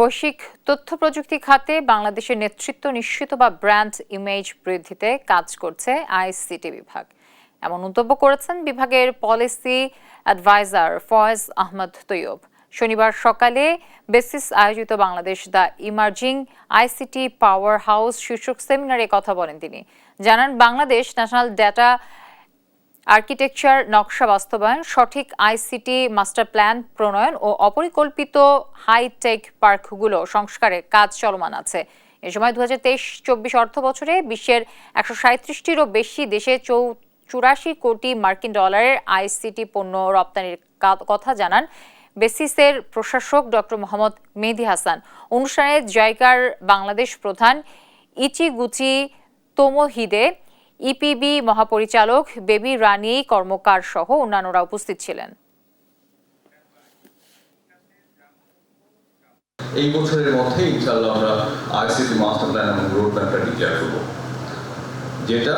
বৈশ্বিক তথ্য প্রযুক্তি খাতে বাংলাদেশের নেতৃত্ব নিশ্চিত বা ব্র্যান্ড ইমেজ বৃদ্ধিতে কাজ করছে আইসিটি বিভাগ। এমন মন্তব্য করেছেন বিভাগের পলিসি অ্যাডভাইজার ফয়েজ আহমদ তৈয়ব। শনিবার সকালে বেসিস আয়োজিত Bangladesh the emerging ICT power house শীর্ষক সেমিনারে কথা বলেন তিনি। জানান, বাংলাদেশ ন্যাশনাল ডেটা আর্কিটেকচার নকশা বাস্তবায়ন, সঠিক আইসিটি মাস্টার প্ল্যান প্রণয়ন ও অপরিকল্পিত হাইটেক পার্কগুলো সংস্কারে কাজ চলমান আছে। এ সময় 2023-24 অর্থ বছরে বিশ্বের 137টিরও বেশি দেশে 84 কোটি মার্কিন ডলারের আইসিটি পণ্য রপ্তানির কথা জানান বেসিসের প্রশাসক ডক্টর মোহাম্মদ মেহেদী হাসান। অনুষ্ঠানে জাইকার বাংলাদেশ প্রধান ইচিগুচি তোমোহিদে, ইপিবি মহাপরিচালক বেবি রানী কর্মকার সহ অন্যান্যরা উপস্থিত ছিলেন। এই বছরের মধ্যে ইনশাআল্লাহ আমরা আইসিটি মাস্টার প্ল্যান এবং রোড ম্যাপটা ডিক্লেয়ার করব, যেটা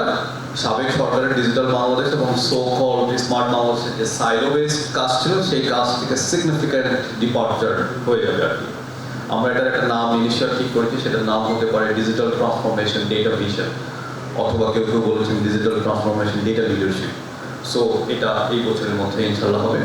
সাবেক সরকারের ডিজিটাল বাংলাদেশ এবং সো কল্ড স্মার্ট বাংলাদেশের যে সাইলো বেসড কাজ ছিল সেই কাজ থেকে সিগনিফিক্যান্ট ডিপার্চার হয়ে যাবে আর কি। আমরা এটার একটা নাম ইনিশিয়াল ঠিক করেছি, সেটার নাম হতে পারে ডিজিটাল ট্রান্সফরমেশন ডেটা ভিশন, অথবা কেউ কেউ বলেছেন digital transformation data leadership. So এটা এই বছরের মধ্যে ইনশাআল্লাহ হবে।